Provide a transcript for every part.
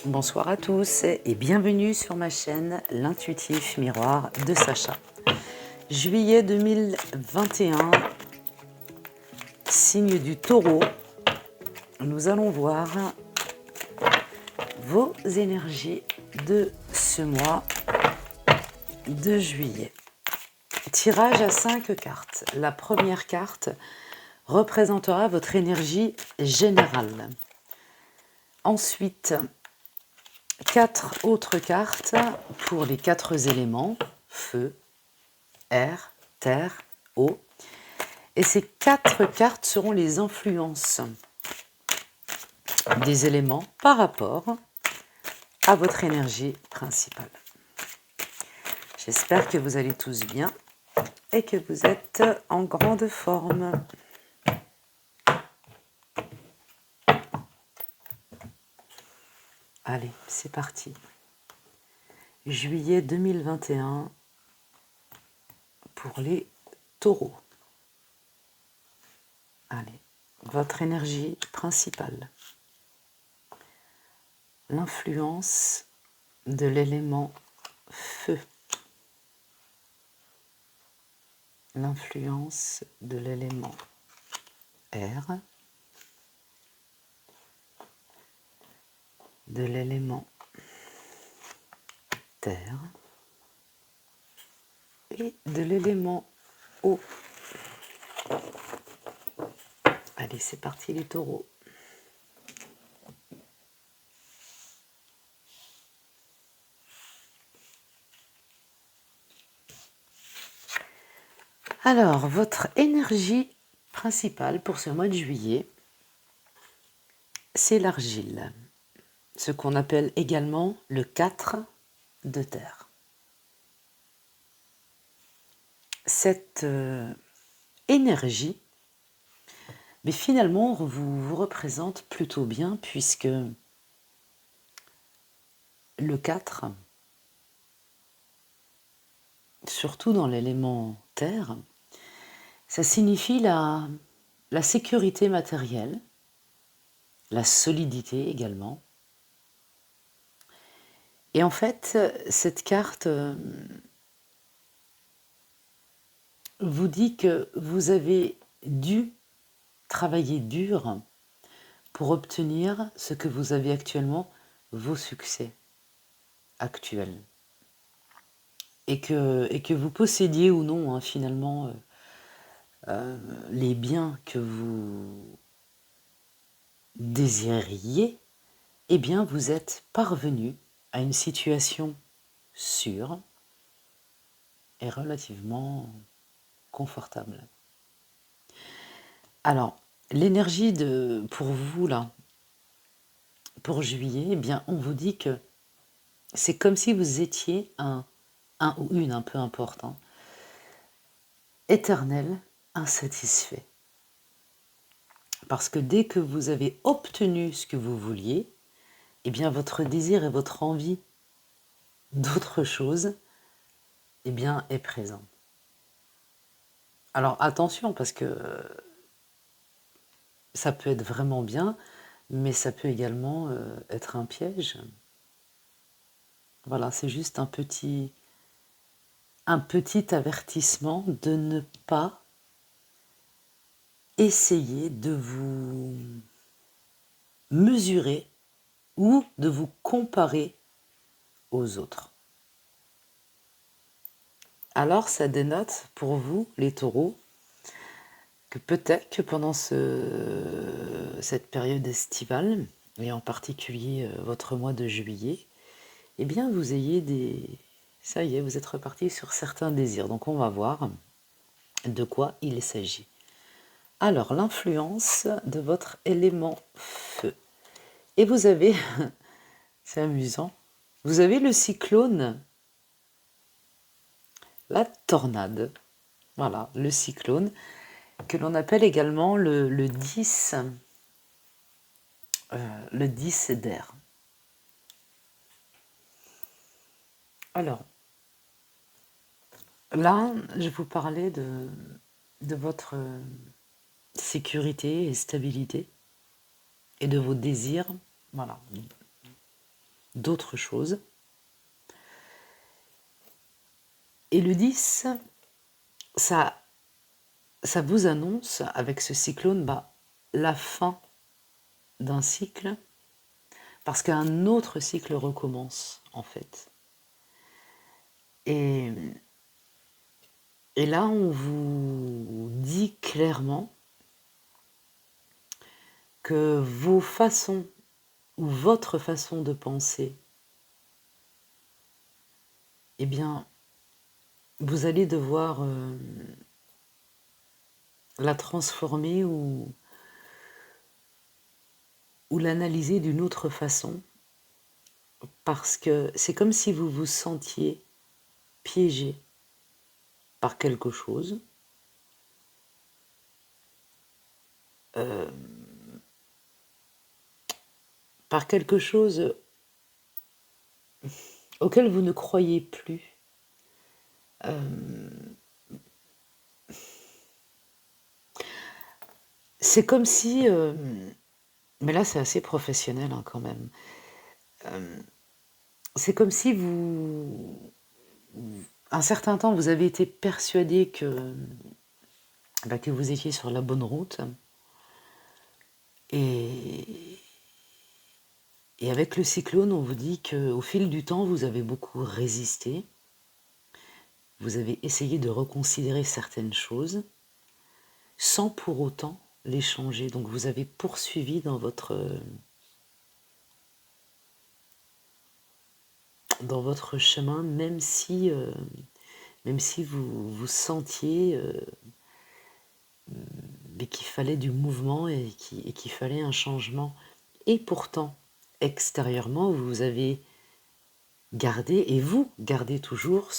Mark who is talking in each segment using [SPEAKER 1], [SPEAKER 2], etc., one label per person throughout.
[SPEAKER 1] Bonsoir à tous et bienvenue sur ma chaîne L'Intuitif Miroir de Sacha. Juillet 2021, signe du Taureau, nous allons voir vos énergies de ce mois de juillet. Tirage à 5 cartes. La première carte représentera votre énergie générale. Ensuite, 4 autres cartes pour les 4 éléments, feu, air, terre, eau. Et ces 4 cartes seront les influences des éléments par rapport à votre énergie principale. J'espère que vous allez tous bien et que vous êtes en grande forme. Allez, c'est parti. Juillet 2021 pour les taureaux. Allez, votre énergie principale. L'influence de l'élément feu. L'influence de l'élément air. De l'élément terre. Et de l'élément eau. Allez, c'est parti les taureaux. Alors, votre énergie principale pour ce mois de juillet, c'est l'argile, ce qu'on appelle également le 4 de terre. Cette énergie, mais finalement, vous représente plutôt bien puisque le 4, surtout dans l'élément terre, ça signifie la sécurité matérielle, la solidité également. Et en fait, cette carte vous dit que vous avez dû travailler dur pour obtenir ce que vous avez actuellement, vos succès actuels. Et que vous possédiez ou non, finalement, les biens que vous désiriez, eh bien, vous êtes parvenu à une situation sûre et relativement confortable. Alors, l'énergie pour vous, là, pour juillet, eh bien, on vous dit que c'est comme si vous étiez un ou une, peu importe, éternel insatisfait. Parce que dès que vous avez obtenu ce que vous vouliez, eh bien, votre désir et votre envie d'autre chose, eh bien, est présent. Alors, attention, parce que ça peut être vraiment bien, mais ça peut également être un piège. Voilà, c'est juste un petit avertissement de ne pas essayer de vous mesurer ou de vous comparer aux autres. Alors, ça dénote pour vous, les taureaux, que peut-être que pendant cette période estivale, et en particulier votre mois de juillet, eh bien, vous ayez ça y est, vous êtes reparti sur certains désirs. Donc, on va voir de quoi il s'agit. Alors, l'influence de votre élément feu. Et vous avez, c'est amusant, vous avez le cyclone, la tornade. Voilà, le cyclone, que l'on appelle également le 10 d'air. Alors, là, je vous parlais de votre sécurité et stabilité et de vos désirs. Voilà. d'autres choses. Et le 10, ça vous annonce, avec ce cyclone, la fin d'un cycle, parce qu'un autre cycle recommence, en fait. Et, et là, on vous dit clairement que vos façons ou votre façon de penser, eh bien, vous allez devoir la transformer ou l'analyser d'une autre façon, parce que c'est comme si vous vous sentiez piégé par quelque chose, par quelque chose auquel vous ne croyez plus. C'est comme si, mais là c'est assez professionnel hein, quand même, c'est comme si un certain temps, vous avez été persuadé que vous étiez sur la bonne route, et, et avec le cyclone, on vous dit qu'au fil du temps, vous avez beaucoup résisté, vous avez essayé de reconsidérer certaines choses, sans pour autant les changer. Donc vous avez poursuivi dans votre chemin, même si vous vous sentiez mais qu'il fallait du mouvement et qu'il fallait un changement. Et pourtant, extérieurement, vous avez gardé, et vous gardez toujours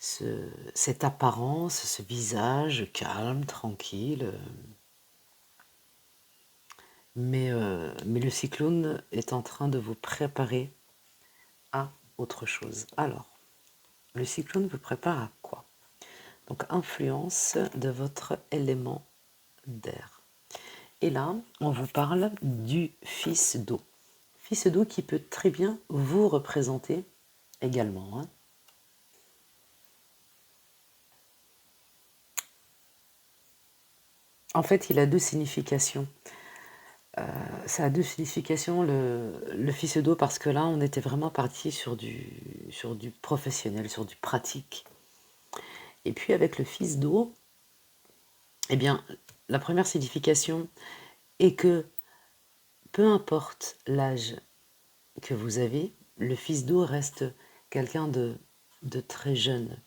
[SPEAKER 1] cette apparence, ce visage calme, tranquille. Mais le cyclone est en train de vous préparer à autre chose. Alors, le cyclone vous prépare à quoi? Donc, influence de votre élément d'air. Et là, on vous parle du fils d'eau. Fils d'eau qui peut très bien vous représenter également. Hein. En fait, il a deux significations. Ça a deux significations, le fils d'eau, parce que là, on était vraiment parti sur du professionnel, sur du pratique. Et puis avec le fils d'eau, eh bien, la première signification est que peu importe l'âge que vous avez, le fils d'eau reste quelqu'un de très jeune.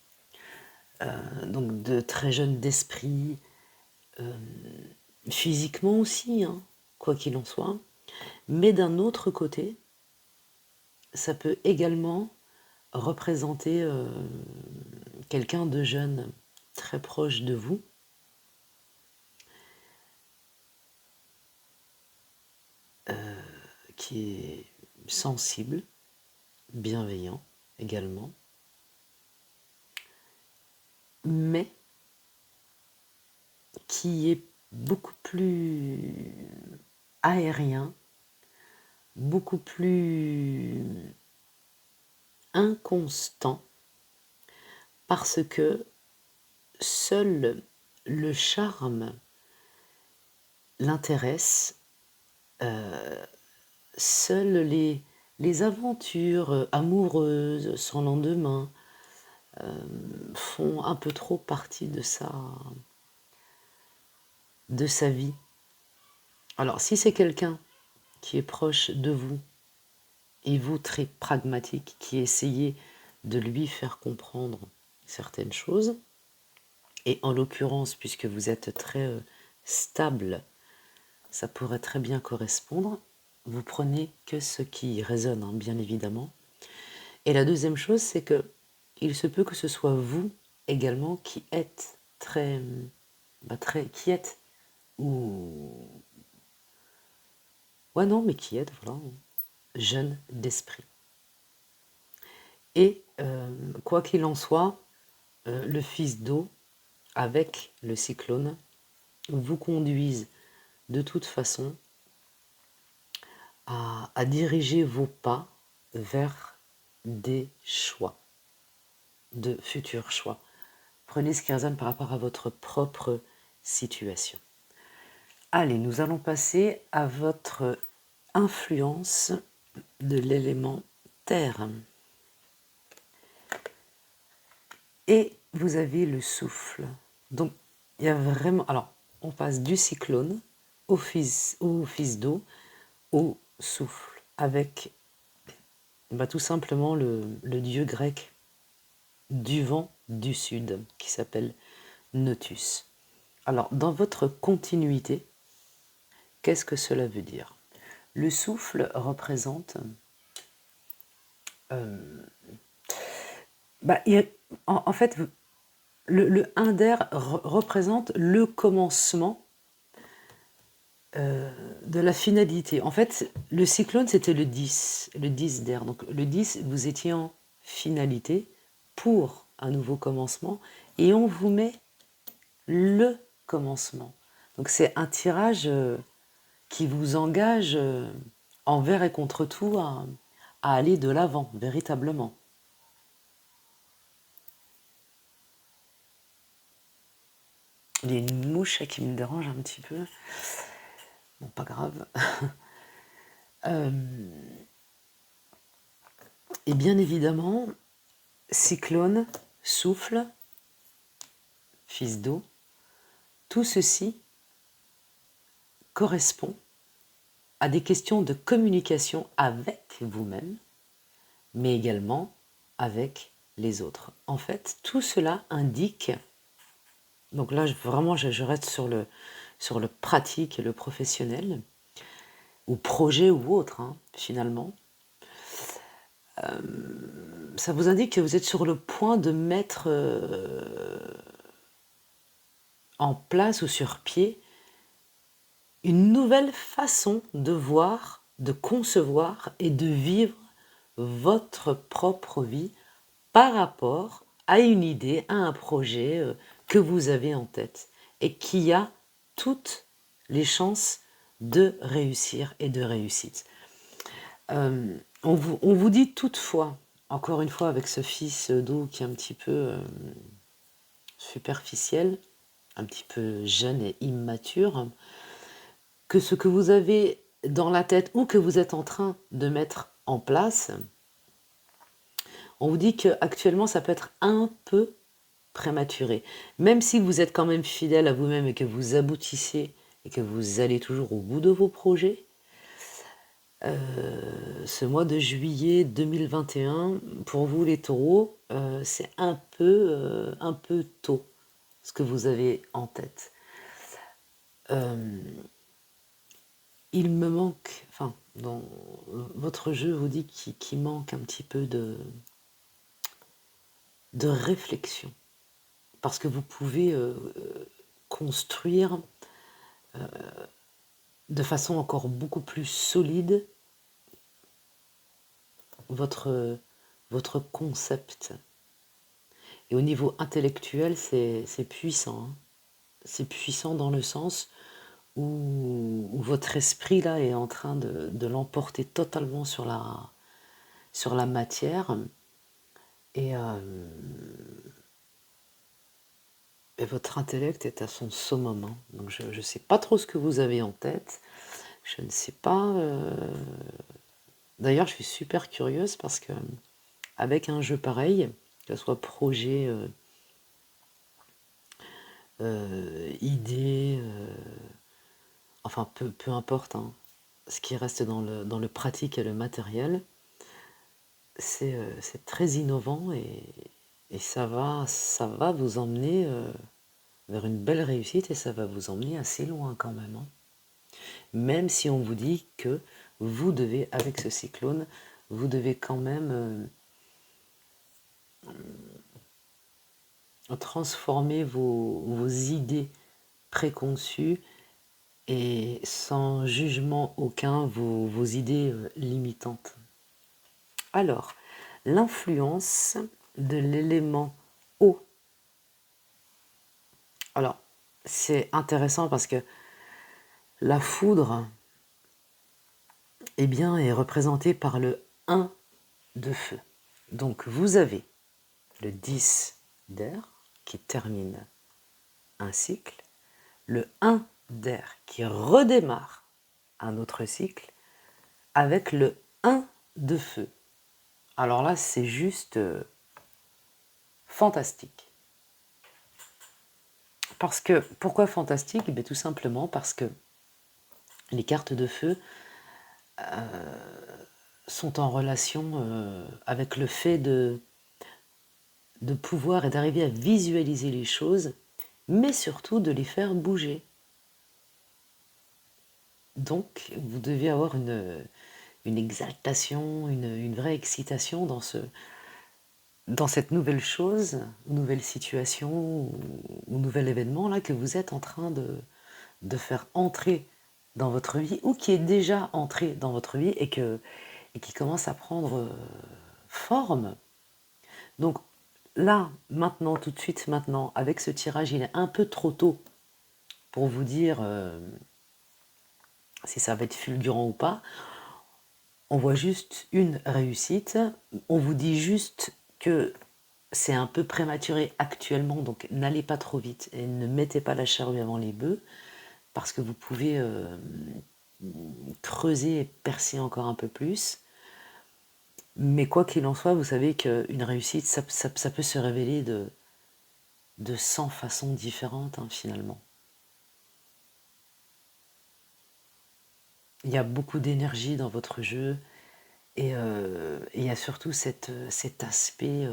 [SPEAKER 1] Donc de très jeune d'esprit, physiquement aussi, hein, quoi qu'il en soit. Mais d'un autre côté, ça peut également représenter quelqu'un de jeune, très proche de vous, qui est sensible, bienveillant également, mais qui est beaucoup plus aérien, beaucoup plus inconstant, parce que seul le charme l'intéresse, seules les aventures amoureuses sans lendemain font un peu trop partie de sa vie. Alors si c'est quelqu'un qui est proche de vous, et vous très pragmatique, qui essayez de lui faire comprendre certaines choses, et en l'occurrence, puisque vous êtes très stable, ça pourrait très bien correspondre. Vous prenez que ce qui résonne, hein, bien évidemment. Et la deuxième chose, c'est que il se peut que ce soit vous également qui êtes qui êtes, ou ouais non, mais qui êtes, voilà, jeune d'esprit. Et quoi qu'il en soit, le fils d'eau avec le cyclone vous conduisent de toute façon à diriger vos pas vers des choix, de futurs choix. Prenez ce qui résonne par rapport à votre propre situation. Allez, nous allons passer à votre influence de l'élément terre. Et vous avez le souffle. Donc, il y a vraiment... Alors, on passe du cyclone au fils d'eau, au souffle, avec tout simplement le dieu grec du vent du sud, qui s'appelle Notus. Alors, dans votre continuité, qu'est-ce que cela veut dire? Le souffle représente... en fait, le Inder représente le commencement de la finalité. En fait, le cyclone, c'était le 10 d'air. Donc le 10, vous étiez en finalité pour un nouveau commencement et on vous met le commencement. Donc c'est un tirage qui vous engage envers et contre tout à aller de l'avant, véritablement. Il y a une mouche qui me dérange un petit peu. Bon, pas grave. Et bien évidemment, cyclone, souffle, fils d'eau, tout ceci correspond à des questions de communication avec vous-même, mais également avec les autres. En fait, tout cela indique, donc là vraiment je reste sur le pratique et le professionnel, ou projet ou autre, finalement, ça vous indique que vous êtes sur le point de mettre en place ou sur pied une nouvelle façon de voir, de concevoir et de vivre votre propre vie par rapport à une idée, à un projet que vous avez en tête et qui a toutes les chances de réussir et de réussite. On vous dit toutefois, encore une fois avec ce fils d'eau qui est un petit peu superficiel, un petit peu jeune et immature, que ce que vous avez dans la tête ou que vous êtes en train de mettre en place, on vous dit qu'actuellement ça peut être un peu prématuré. Même si vous êtes quand même fidèle à vous-même et que vous aboutissez et que vous allez toujours au bout de vos projets, ce mois de juillet 2021, pour vous les taureaux, c'est un peu tôt ce que vous avez en tête. Il me manque, enfin, dans votre jeu vous dit qu'il manque un petit peu de réflexion. Parce que vous pouvez construire de façon encore beaucoup plus solide votre concept. Et au niveau intellectuel, c'est puissant. C'est puissant dans le sens où votre esprit là est en train de l'emporter totalement sur la matière. Et votre intellect est à son summum. Donc je ne sais pas trop ce que vous avez en tête. Je ne sais pas... D'ailleurs, je suis super curieuse parce que avec un jeu pareil, que ce soit projet, idée, enfin peu importe, ce qui reste dans le pratique et le matériel, c'est très innovant et ça va vous emmener vers une belle réussite et ça va vous emmener assez loin quand même. Même si on vous dit que vous devez, avec ce cyclone, vous devez quand même transformer vos idées préconçues et sans jugement aucun vos idées limitantes. Alors, l'influence de l'élément eau. Alors, c'est intéressant parce que la foudre eh bien, est représenté par le 1 de feu. Donc vous avez le 10 d'air qui termine un cycle, le 1 d'air qui redémarre un autre cycle, avec le 1 de feu. Alors là, c'est juste fantastique. Parce que, pourquoi fantastique? Tout simplement parce que les cartes de feu sont en relation avec le fait de pouvoir et d'arriver à visualiser les choses, mais surtout de les faire bouger. Donc, vous devez avoir une exaltation, une vraie excitation dans cette nouvelle chose, nouvelle situation ou nouvel événement là que vous êtes en train de faire entrer dans votre vie ou qui est déjà entré dans votre vie et qui commence à prendre forme. Donc là, maintenant, tout de suite, maintenant, avec ce tirage, il est un peu trop tôt pour vous dire si ça va être fulgurant ou pas. On voit juste une réussite. On vous dit juste que c'est un peu prématuré actuellement, donc n'allez pas trop vite et ne mettez pas la charrue avant les bœufs, parce que vous pouvez creuser et percer encore un peu plus. Mais quoi qu'il en soit, vous savez qu'une réussite, ça peut se révéler de 100 façons différentes, hein, finalement. Il y a beaucoup d'énergie dans votre jeu et il y a surtout cet aspect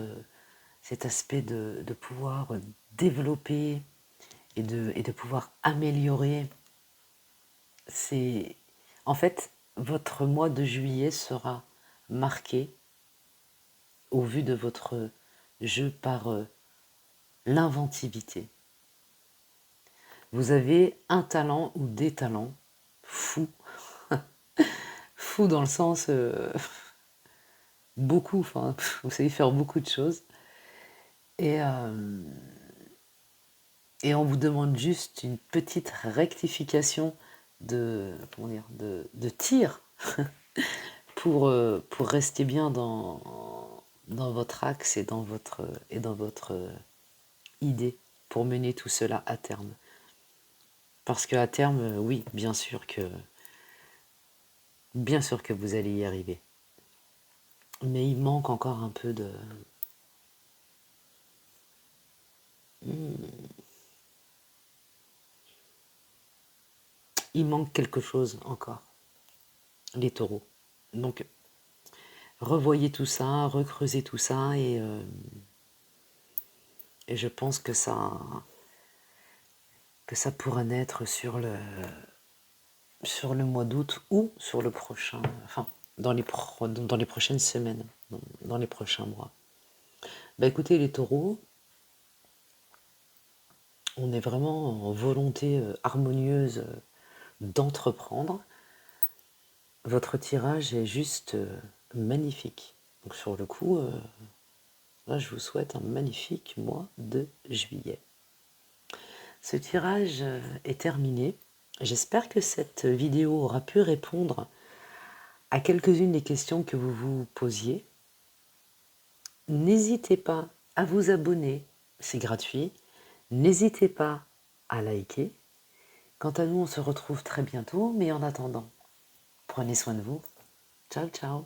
[SPEAKER 1] de pouvoir développer et de pouvoir améliorer. C'est en fait votre mois de juillet sera marqué au vu de votre jeu par l'inventivité. Vous avez un talent ou des talents fous, fous dans le sens beaucoup, enfin vous savez faire beaucoup de choses et on vous demande juste une petite rectification comment dire, de tir pour rester bien dans votre axe et dans votre idée pour mener tout cela à terme. Parce qu'à terme, oui, bien sûr que vous allez y arriver. Mais il manque encore un peu de... Il manque quelque chose encore, les taureaux. Donc, revoyez tout ça, recreusez tout ça et je pense que ça pourra naître sur le mois d'août ou sur le prochain, enfin, dans les prochaines semaines, dans les prochains mois. Écoutez les taureaux, on est vraiment en volonté harmonieuse d'entreprendre. Votre tirage est juste magnifique. Donc sur le coup, là, je vous souhaite un magnifique mois de juillet. Ce tirage est terminé. J'espère que cette vidéo aura pu répondre à quelques-unes des questions que vous vous posiez. N'hésitez pas à vous abonner, c'est gratuit. N'hésitez pas à liker. Quant à nous, on se retrouve très bientôt, mais en attendant, prenez soin de vous. Ciao, ciao.